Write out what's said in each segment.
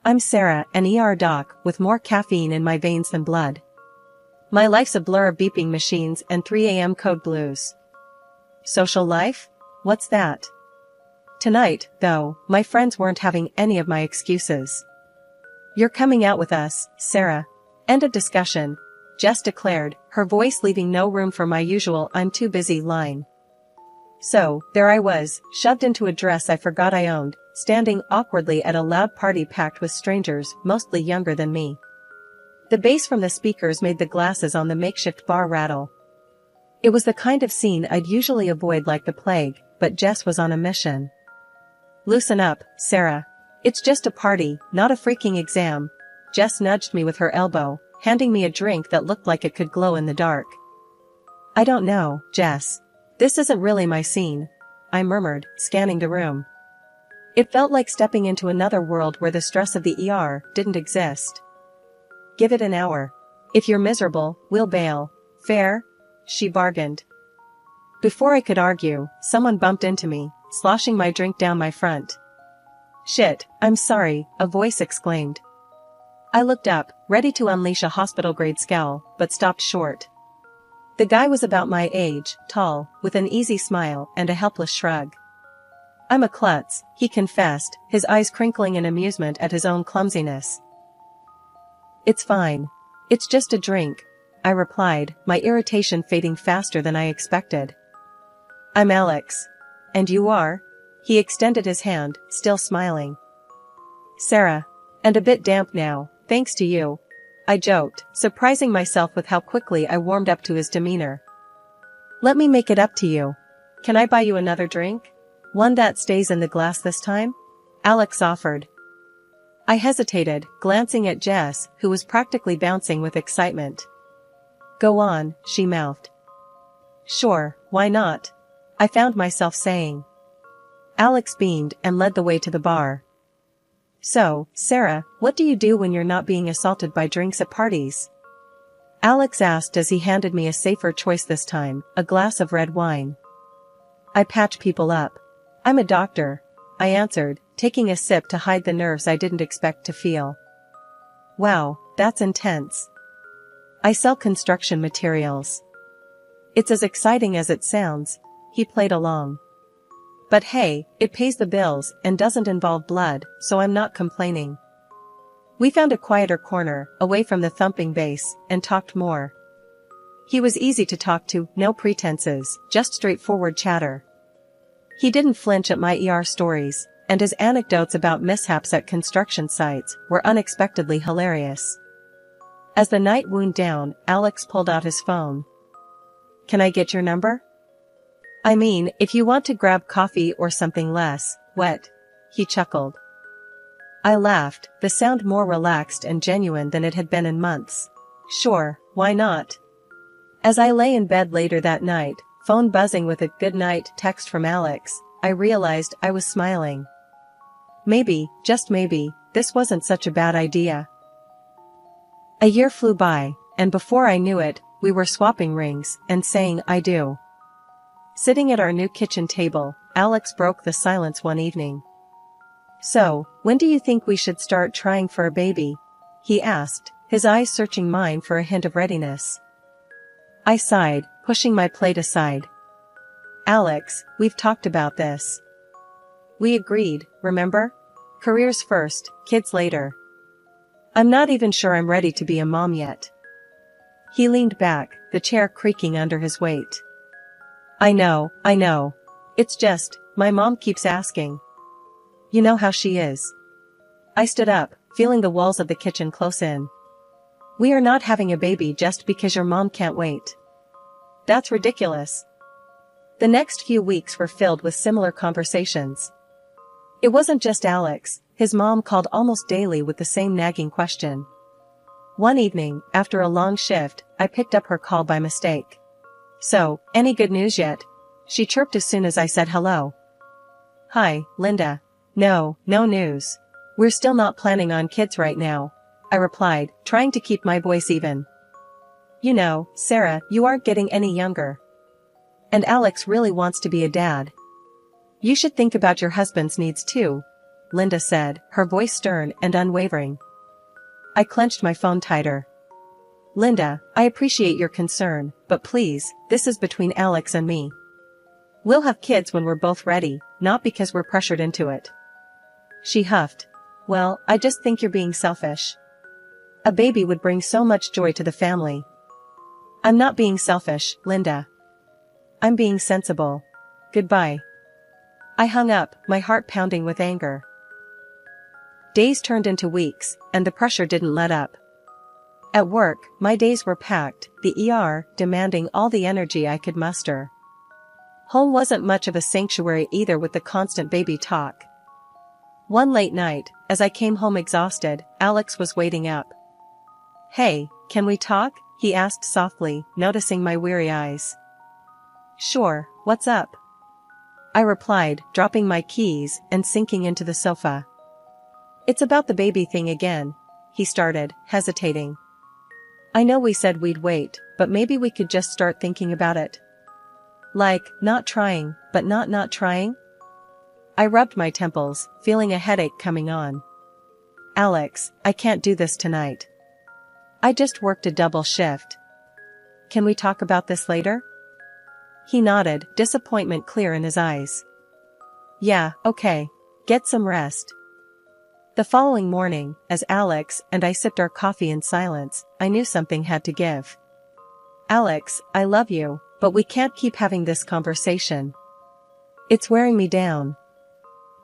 I'm Sarah, an ER doc with more caffeine in my veins than blood. My life's a blur of beeping machines and 3 a.m. code blues. Social life? What's that? Tonight, though, my friends weren't having any of my excuses. You're coming out with us, Sarah. End of discussion, Jess declared, her voice leaving no room for my usual "I'm too busy" line. So, there I was, shoved into a dress I forgot I owned, standing awkwardly at a loud party packed with strangers, mostly younger than me. The bass from the speakers made the glasses on the makeshift bar rattle. It was the kind of scene I'd usually avoid like the plague, but Jess was on a mission. Loosen up, Sarah. It's just a party, not a freaking exam. Jess nudged me with her elbow, handing me a drink that looked like it could glow in the dark. I don't know, Jess. This isn't really my scene, I murmured, scanning the room. It felt like stepping into another world where the stress of the ER didn't exist. Give it an hour. If you're miserable, we'll bail. Fair? She bargained. Before I could argue, someone bumped into me, sloshing my drink down my front. Shit, I'm sorry, a voice exclaimed. I looked up, ready to unleash a hospital-grade scowl, but stopped short. The guy was about my age, tall, with an easy smile and a helpless shrug. I'm a klutz, he confessed, his eyes crinkling in amusement at his own clumsiness. It's fine. It's just a drink, I replied, my irritation fading faster than I expected. I'm Alex. And you are? He extended his hand, still smiling. Sarah. And a bit damp now, thanks to you, I joked, surprising myself with how quickly I warmed up to his demeanor. Let me make it up to you. Can I buy you another drink? One that stays in the glass this time? Alex offered. I hesitated, glancing at Jess, who was practically bouncing with excitement. Go on, she mouthed. Sure, why not? I found myself saying. Alex beamed and led the way to the bar. So, Sarah, what do you do when you're not being assaulted by drinks at parties? Alex asked as he handed me a safer choice this time, a glass of red wine. I patch people up. I'm a doctor, I answered, taking a sip to hide the nerves I didn't expect to feel. Wow, that's intense. I sell construction materials. It's as exciting as it sounds, he played along. But hey, it pays the bills and doesn't involve blood, so I'm not complaining. We found a quieter corner, away from the thumping bass, and talked more. He was easy to talk to, no pretenses, just straightforward chatter. He didn't flinch at my ER stories, and his anecdotes about mishaps at construction sites were unexpectedly hilarious. As the night wound down, Alex pulled out his phone. Can I get your number? I mean, if you want to grab coffee or something less wet, he chuckled. I laughed, the sound more relaxed and genuine than it had been in months. Sure, why not? As I lay in bed later that night, phone buzzing with a good night text from Alex, I realized I was smiling. Maybe, just maybe, this wasn't such a bad idea. A year flew by, and before I knew it, we were swapping rings and saying I do. Sitting at our new kitchen table, Alex broke the silence one evening. So, when do you think we should start trying for a baby? He asked, his eyes searching mine for a hint of readiness. I sighed, pushing my plate aside. Alex, we've talked about this. We agreed, remember? Careers first, kids later. I'm not even sure I'm ready to be a mom yet. He leaned back, the chair creaking under his weight. I know. It's just, my mom keeps asking. You know how she is. I stood up, feeling the walls of the kitchen close in. We are not having a baby just because your mom can't wait. That's ridiculous. The next few weeks were filled with similar conversations. It wasn't just Alex, his mom called almost daily with the same nagging question. One evening, after a long shift, I picked up her call by mistake. So, any good news yet? She chirped as soon as I said hello. Hi, Linda. No news. We're still not planning on kids right now, I replied, trying to keep my voice even. You know, Sarah, you aren't getting any younger. And Alex really wants to be a dad. You should think about your husband's needs too. Linda said, her voice stern and unwavering. I clenched my phone tighter. Linda, I appreciate your concern, but please, this is between Alex and me. We'll have kids when we're both ready, not because we're pressured into it. She huffed. Well, I just think you're being selfish. A baby would bring so much joy to the family. I'm not being selfish, Linda. I'm being sensible. Goodbye. I hung up, my heart pounding with anger. Days turned into weeks, and the pressure didn't let up. At work, my days were packed, the ER demanding all the energy I could muster. Home wasn't much of a sanctuary either with the constant baby talk. One late night, as I came home exhausted, Alex was waiting up. Hey, can we talk? He asked softly, noticing my weary eyes. Sure, what's up? I replied, dropping my keys and sinking into the sofa. It's about the baby thing again, he started, hesitating. I know we said we'd wait, but maybe we could just start thinking about it. Like, not trying, but not trying? I rubbed my temples, feeling a headache coming on. Alex, I can't do this tonight. I just worked a double shift. Can we talk about this later? He nodded, disappointment clear in his eyes. Yeah, okay. Get some rest. The following morning, as Alex and I sipped our coffee in silence, I knew something had to give. Alex, I love you, but we can't keep having this conversation. It's wearing me down.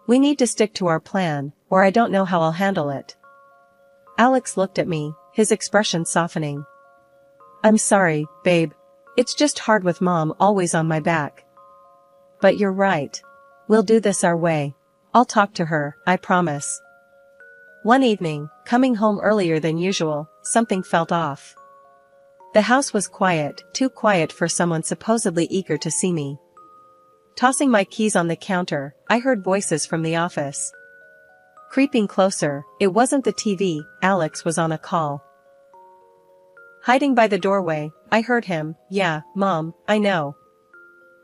We need to stick to our plan, or I don't know how I'll handle it. Alex looked at me, his expression softening. I'm sorry, babe. It's just hard with Mom always on my back. But you're right. We'll do this our way. I'll talk to her, I promise. One evening, coming home earlier than usual, something felt off. The house was quiet, too quiet for someone supposedly eager to see me. Tossing my keys on the counter, I heard voices from the office. Creeping closer, it wasn't the TV, Alex was on a call. Hiding by the doorway, I heard him, yeah, Mom, I know.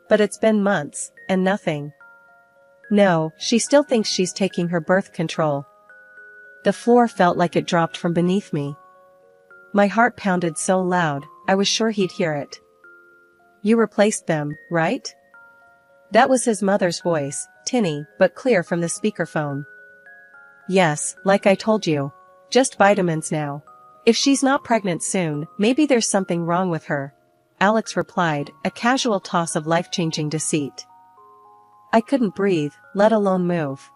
But it's been months, and nothing. No, she still thinks she's taking her birth control. The floor felt like it dropped from beneath me. My heart pounded so loud, I was sure he'd hear it. You replaced them, right? That was his mother's voice, tinny, but clear from the speakerphone. Yes, like I told you. Just vitamins now. If she's not pregnant soon, maybe there's something wrong with her. Alex replied, a casual toss of life-changing deceit. I couldn't breathe, let alone move.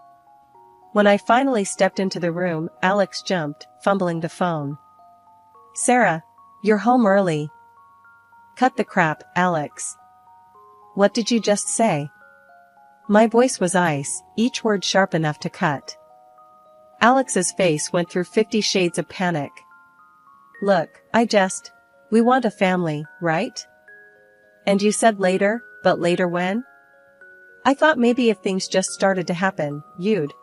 When I finally stepped into the room, Alex jumped, fumbling the phone. Sarah, you're home early. Cut the crap, Alex. What did you just say? My voice was ice, each word sharp enough to cut. Alex's face went through 50 shades of panic. Look, we want a family, right? And you said later, but later when? I thought maybe if things just started to happen, you'd.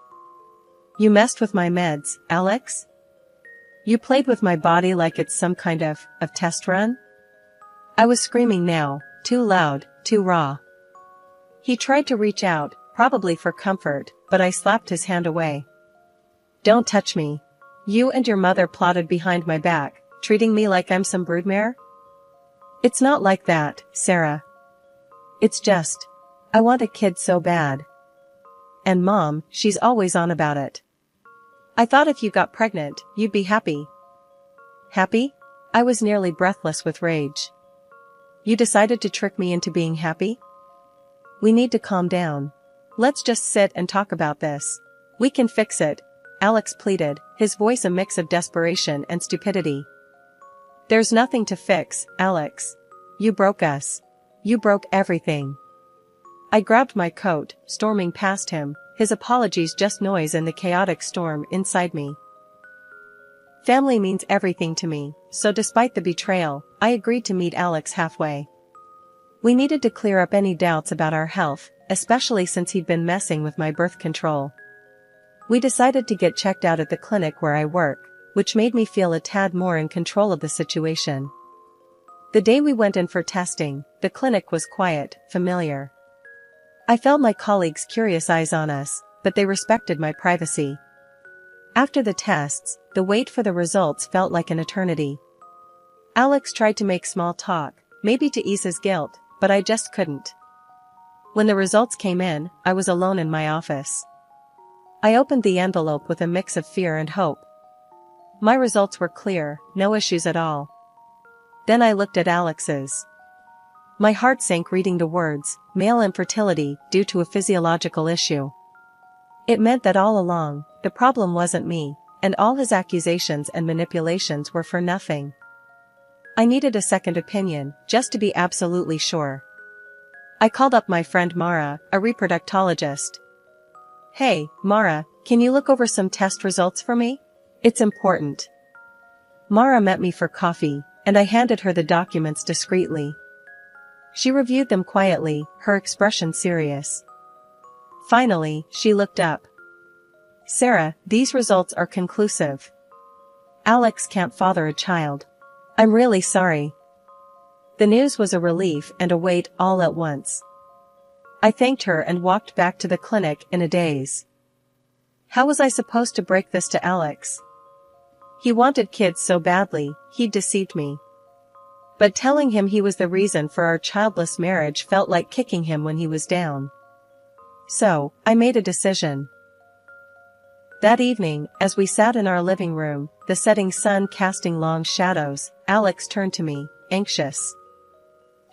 You messed with my meds, Alex? You played with my body like it's some kind of test run? I was screaming now, too loud, too raw. He tried to reach out, probably for comfort, but I slapped his hand away. Don't touch me. You and your mother plotted behind my back, treating me like I'm some broodmare? It's not like that, Sarah. It's just, I want a kid so bad. And Mom, she's always on about it. I thought if you got pregnant, you'd be happy. Happy? I was nearly breathless with rage. You decided to trick me into being happy? We need to calm down. Let's just sit and talk about this. We can fix it, Alex pleaded, his voice a mix of desperation and stupidity. There's nothing to fix, Alex. You broke us. You broke everything. I grabbed my coat, storming past him, his apologies just noise in the chaotic storm inside me. Family means everything to me, so despite the betrayal, I agreed to meet Alex halfway. We needed to clear up any doubts about our health, especially since he'd been messing with my birth control. We decided to get checked out at the clinic where I work, which made me feel a tad more in control of the situation. The day we went in for testing, the clinic was quiet, familiar. I felt my colleagues' curious eyes on us, but they respected my privacy. After the tests, the wait for the results felt like an eternity. Alex tried to make small talk, maybe to ease his guilt, but I just couldn't. When the results came in, I was alone in my office. I opened the envelope with a mix of fear and hope. My results were clear, no issues at all. Then I looked at Alex's. My heart sank reading the words, male infertility due to a physiological issue. It meant that all along, the problem wasn't me, and all his accusations and manipulations were for nothing. I needed a second opinion, just to be absolutely sure. I called up my friend Mara, a reproductologist. "Hey, Mara, can you look over some test results for me? It's important." Mara met me for coffee, and I handed her the documents discreetly. She reviewed them quietly, her expression serious. Finally, she looked up. "Sarah, these results are conclusive. Alex can't father a child. I'm really sorry." The news was a relief and a weight all at once. I thanked her and walked back to the clinic in a daze. How was I supposed to break this to Alex? He wanted kids so badly, he'd deceived me. But telling him he was the reason for our childless marriage felt like kicking him when he was down. So, I made a decision. That evening, as we sat in our living room, the setting sun casting long shadows, Alex turned to me, anxious.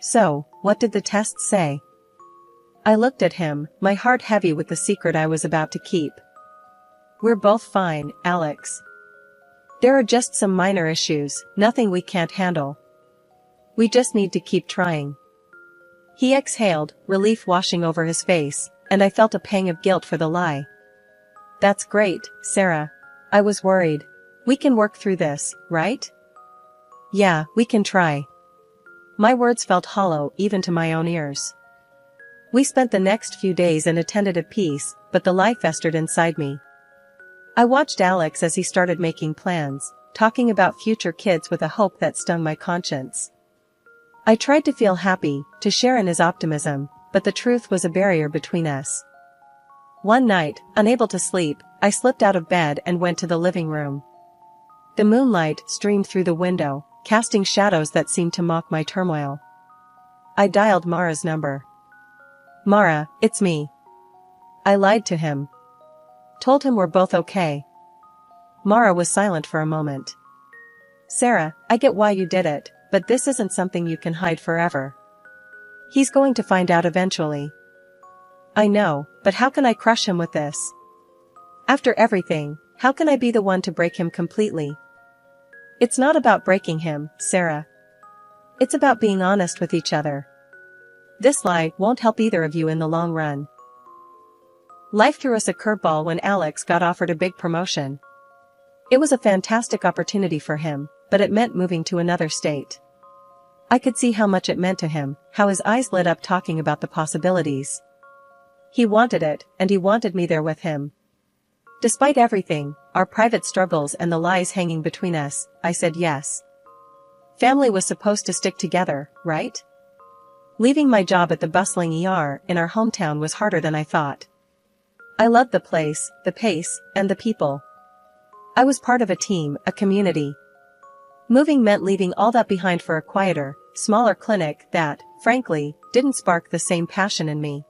"So, what did the tests say?" I looked at him, my heart heavy with the secret I was about to keep. "We're both fine, Alex. There are just some minor issues, nothing we can't handle. We just need to keep trying." He exhaled, relief washing over his face, and I felt a pang of guilt for the lie. "That's great, Sarah. I was worried. We can work through this, right?" "Yeah, we can try." My words felt hollow even to my own ears. We spent the next few days in a tentative peace, but the lie festered inside me. I watched Alex as he started making plans, talking about future kids with a hope that stung my conscience. I tried to feel happy, to share in his optimism, but the truth was a barrier between us. One night, unable to sleep, I slipped out of bed and went to the living room. The moonlight streamed through the window, casting shadows that seemed to mock my turmoil. I dialed Mara's number. "Mara, it's me." I lied to him. Told him we're both okay. Mara was silent for a moment. "Sarah, I get why you did it, but this isn't something you can hide forever. He's going to find out eventually." "I know, but how can I crush him with this? After everything, how can I be the one to break him completely?" "It's not about breaking him, Sarah. It's about being honest with each other. This lie won't help either of you in the long run." Life threw us a curveball when Alex got offered a big promotion. It was a fantastic opportunity for him, but it meant moving to another state. I could see how much it meant to him, how his eyes lit up talking about the possibilities. He wanted it, and he wanted me there with him. Despite everything, our private struggles and the lies hanging between us, I said yes. Family was supposed to stick together, right? Leaving my job at the bustling ER in our hometown was harder than I thought. I loved the place, the pace, and the people. I was part of a team, a community. Moving meant leaving all that behind for a quieter, smaller clinic that, frankly, didn't spark the same passion in me.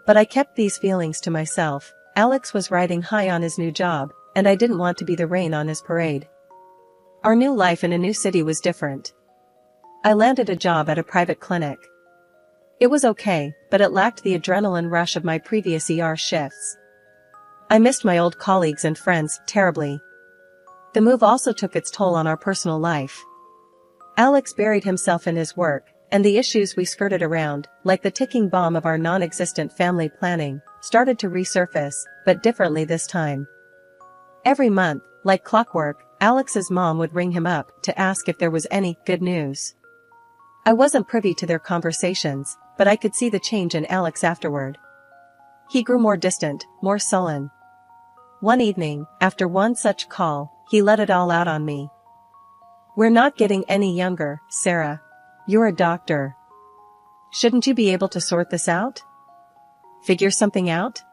But I kept these feelings to myself. Alex was riding high on his new job, and I didn't want to be the rain on his parade. Our new life in a new city was different. I landed a job at a private clinic. It was okay, but it lacked the adrenaline rush of my previous ER shifts. I missed my old colleagues and friends terribly. The move also took its toll on our personal life. Alex buried himself in his work, and the issues we skirted around, like the ticking bomb of our non-existent family planning, started to resurface, but differently this time. Every month, like clockwork, Alex's mom would ring him up to ask if there was any good news. I wasn't privy to their conversations, but I could see the change in Alex afterward. He grew more distant, more sullen. One evening, after one such call, he let it all out on me. "We're not getting any younger, Sarah. You're a doctor. Shouldn't you be able to sort this out? Figure something out?"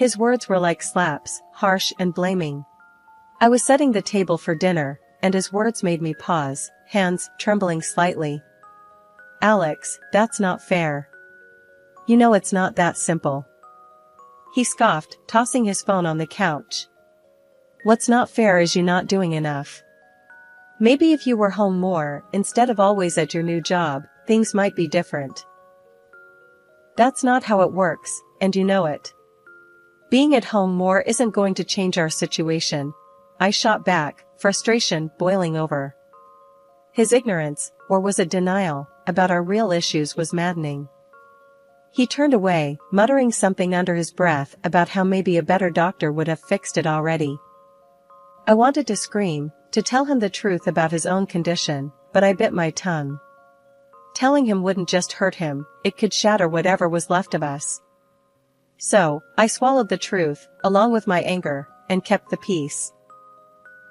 His words were like slaps, harsh and blaming. I was setting the table for dinner, and his words made me pause, hands trembling slightly. Alex, that's not fair. You know it's not that simple. He scoffed, tossing his phone on the couch. What's not fair is you not doing enough. Maybe if you were home more, instead of always at your new job, things might be different. That's not how it works, and you know it. Being at home more isn't going to change our situation. I shot back, frustration boiling over. His ignorance, or was it denial, about our real issues was maddening. He turned away, muttering something under his breath about how maybe a better doctor would have fixed it already. I wanted to scream, to tell him the truth about his own condition, but I bit my tongue. Telling him wouldn't just hurt him, it could shatter whatever was left of us. So, I swallowed the truth, along with my anger, and kept the peace.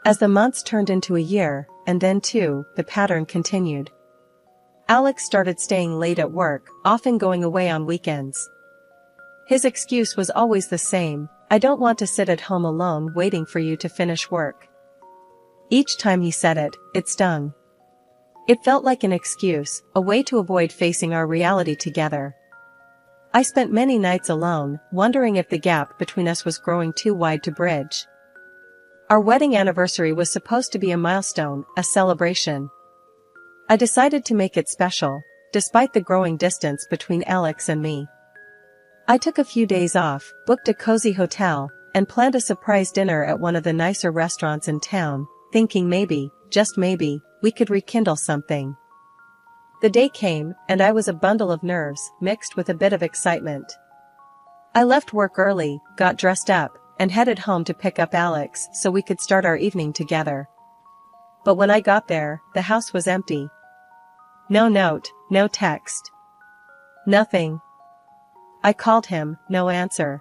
As the months turned into a year, and then two, the pattern continued. Alex started staying late at work, often going away on weekends. His excuse was always the same: I don't want to sit at home alone waiting for you to finish work. Each time he said it, it stung. It felt like an excuse, a way to avoid facing our reality together. I spent many nights alone, wondering if the gap between us was growing too wide to bridge. Our wedding anniversary was supposed to be a milestone, a celebration. I decided to make it special, despite the growing distance between Alex and me. I took a few days off, booked a cozy hotel, and planned a surprise dinner at one of the nicer restaurants in town, thinking maybe, just maybe, we could rekindle something. The day came, and I was a bundle of nerves, mixed with a bit of excitement. I left work early, got dressed up, and headed home to pick up Alex so we could start our evening together. But when I got there, the house was empty. No note, no text. Nothing. I called him, no answer.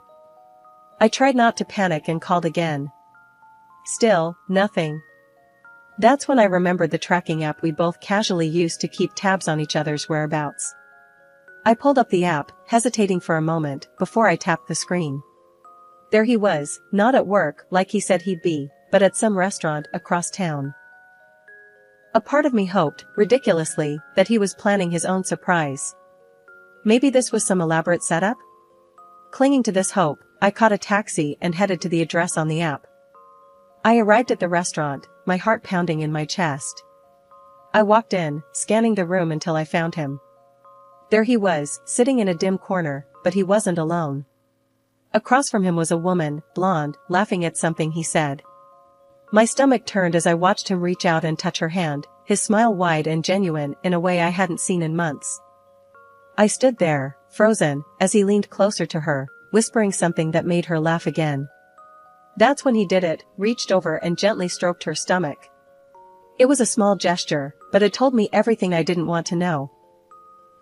I tried not to panic and called again. Still, nothing. That's when I remembered the tracking app we both casually used to keep tabs on each other's whereabouts. I pulled up the app, hesitating for a moment, before I tapped the screen. There he was, not at work like he said he'd be, but at some restaurant across town. A part of me hoped, ridiculously, that he was planning his own surprise. Maybe this was some elaborate setup? Clinging to this hope, I caught a taxi and headed to the address on the app. I arrived at the restaurant, my heart pounding in my chest. I walked in, scanning the room until I found him. There he was, sitting in a dim corner, but he wasn't alone. Across from him was a woman, blonde, laughing at something he said. My stomach turned as I watched him reach out and touch her hand, his smile wide and genuine in a way I hadn't seen in months. I stood there, frozen, as he leaned closer to her, whispering something that made her laugh again. That's when he did it, reached over and gently stroked her stomach. It was a small gesture, but it told me everything I didn't want to know.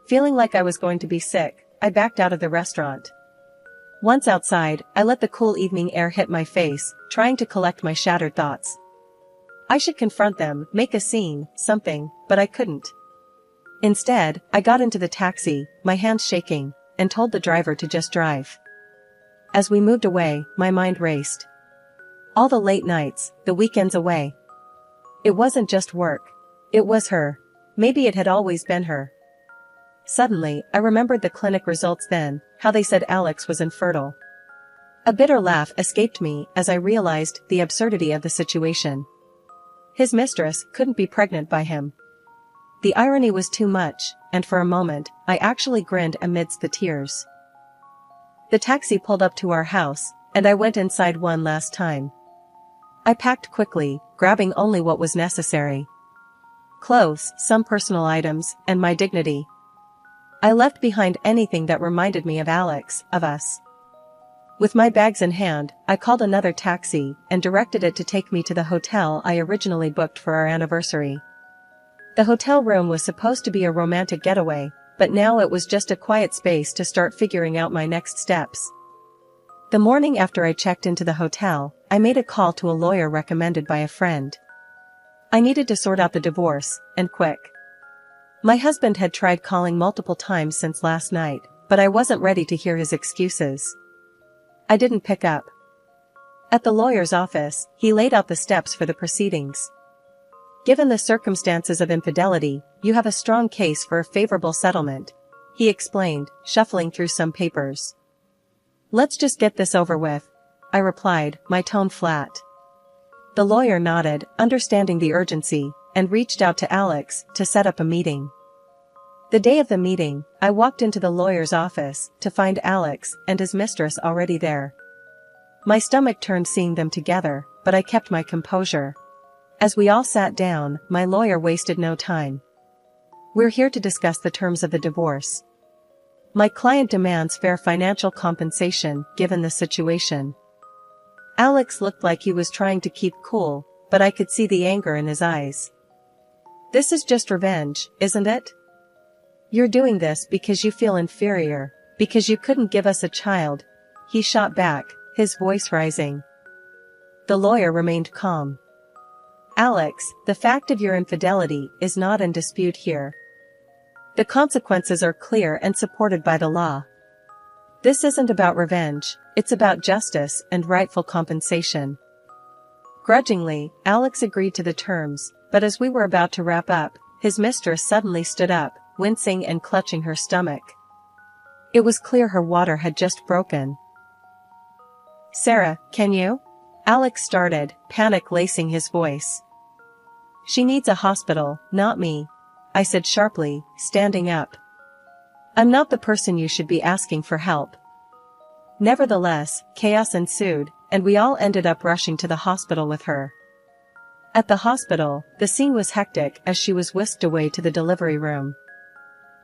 Feeling like I was going to be sick, I backed out of the restaurant. Once outside, I let the cool evening air hit my face, trying to collect my shattered thoughts. I should confront them, make a scene, something, but I couldn't. Instead, I got into the taxi, my hands shaking, and told the driver to just drive. As we moved away, my mind raced. All the late nights, the weekends away. It wasn't just work. It was her. Maybe it had always been her. Suddenly, I remembered the clinic results then, how they said Alex was infertile. A bitter laugh escaped me as I realized the absurdity of the situation. His mistress couldn't be pregnant by him. The irony was too much, and for a moment, I actually grinned amidst the tears. The taxi pulled up to our house, and I went inside one last time. I packed quickly, grabbing only what was necessary. Clothes, some personal items, and my dignity. I left behind anything that reminded me of Alex, of us. With my bags in hand, I called another taxi and directed it to take me to the hotel I originally booked for our anniversary. The hotel room was supposed to be a romantic getaway, but now it was just a quiet space to start figuring out my next steps. The morning after I checked into the hotel, I made a call to a lawyer recommended by a friend. I needed to sort out the divorce, and quick. My husband had tried calling multiple times since last night, but I wasn't ready to hear his excuses. I didn't pick up. At the lawyer's office, he laid out the steps for the proceedings. Given the circumstances of infidelity, you have a strong case for a favorable settlement, he explained, shuffling through some papers. Let's just get this over with, I replied, my tone flat. The lawyer nodded, understanding the urgency, and reached out to Alex to set up a meeting. The day of the meeting, I walked into the lawyer's office to find Alex and his mistress already there. My stomach turned seeing them together, but I kept my composure. As we all sat down, my lawyer wasted no time. We're here to discuss the terms of the divorce. My client demands fair financial compensation given the situation. Alex looked like he was trying to keep cool, but I could see the anger in his eyes. This is just revenge, isn't it? You're doing this because you feel inferior, because you couldn't give us a child, he shot back, his voice rising. The lawyer remained calm. Alex, the fact of your infidelity is not in dispute here. The consequences are clear and supported by the law. This isn't about revenge, it's about justice and rightful compensation. Grudgingly, Alex agreed to the terms, but as we were about to wrap up, his mistress suddenly stood up, wincing and clutching her stomach. It was clear her water had just broken. Sarah, can you? Alex started, panic lacing his voice. She needs a hospital, not me, I said sharply, standing up. I'm not the person you should be asking for help. Nevertheless, chaos ensued, and we all ended up rushing to the hospital with her. At the hospital, the scene was hectic as she was whisked away to the delivery room.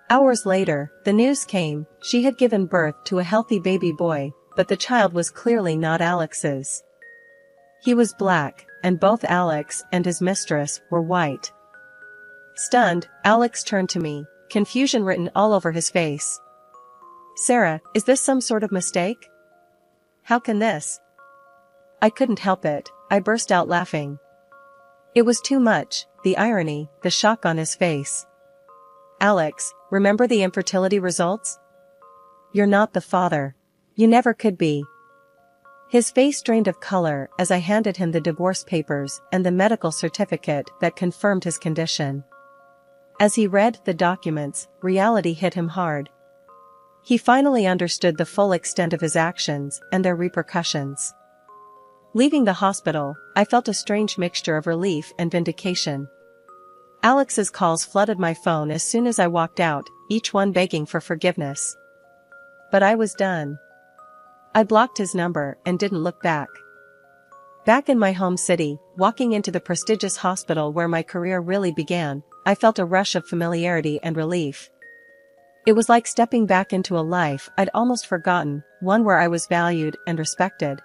Hours later, the news came, she had given birth to a healthy baby boy, but the child was clearly not Alex's. He was black, and both Alex and his mistress were white. Stunned, Alex turned to me, confusion written all over his face. Sarah, is this some sort of mistake? How can this? I couldn't help it, I burst out laughing. It was too much, the irony, the shock on his face. Alex, remember the infertility results? You're not the father. You never could be. His face drained of color as I handed him the divorce papers and the medical certificate that confirmed his condition. As he read the documents, reality hit him hard. He finally understood the full extent of his actions and their repercussions. Leaving the hospital, I felt a strange mixture of relief and vindication. Alex's calls flooded my phone as soon as I walked out, each one begging for forgiveness. But I was done. I blocked his number and didn't look back. Back in my home city, walking into the prestigious hospital where my career really began, I felt a rush of familiarity and relief. It was like stepping back into a life I'd almost forgotten, one where I was valued and respected.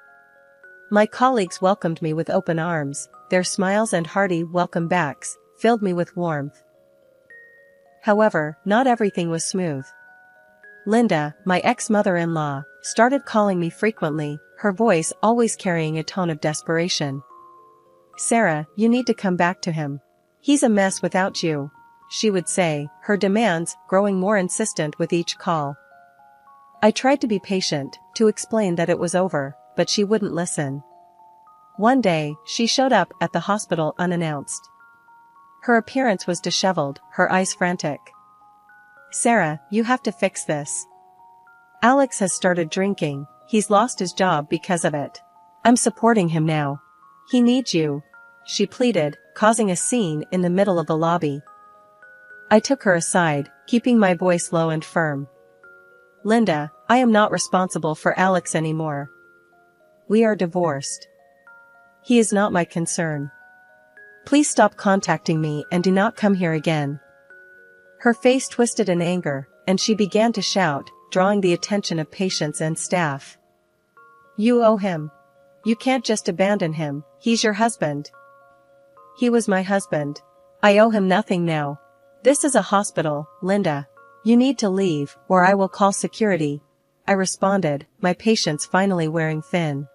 My colleagues welcomed me with open arms, their smiles and hearty welcome backs filled me with warmth. However, not everything was smooth. Linda, my ex-mother-in-law, started calling me frequently, her voice always carrying a tone of desperation. Sarah, you need to come back to him. He's a mess without you, she would say, her demands growing more insistent with each call. I tried to be patient, to explain that it was over, but she wouldn't listen. One day, she showed up at the hospital unannounced. Her appearance was disheveled, her eyes frantic. Sarah, you have to fix this. Alex has started drinking, he's lost his job because of it. I'm supporting him now. He needs you, she pleaded, causing a scene in the middle of the lobby. I took her aside, keeping my voice low and firm. Linda, I am not responsible for Alex anymore. We are divorced. He is not my concern. Please stop contacting me and do not come here again. Her face twisted in anger, and she began to shout, drawing the attention of patients and staff. You owe him. You can't just abandon him, he's your husband. He was my husband. I owe him nothing now. This is a hospital, Linda. You need to leave, or I will call security, I responded, my patience finally wearing thin.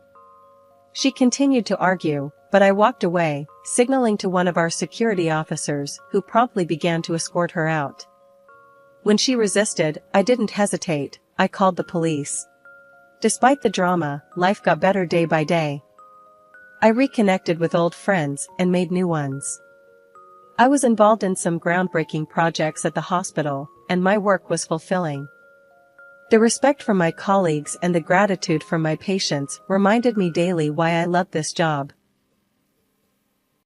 She continued to argue, but I walked away, signaling to one of our security officers, who promptly began to escort her out. When she resisted, I didn't hesitate, I called the police. Despite the drama, life got better day by day. I reconnected with old friends and made new ones. I was involved in some groundbreaking projects at the hospital, and my work was fulfilling. The respect from my colleagues and the gratitude from my patients reminded me daily why I loved this job.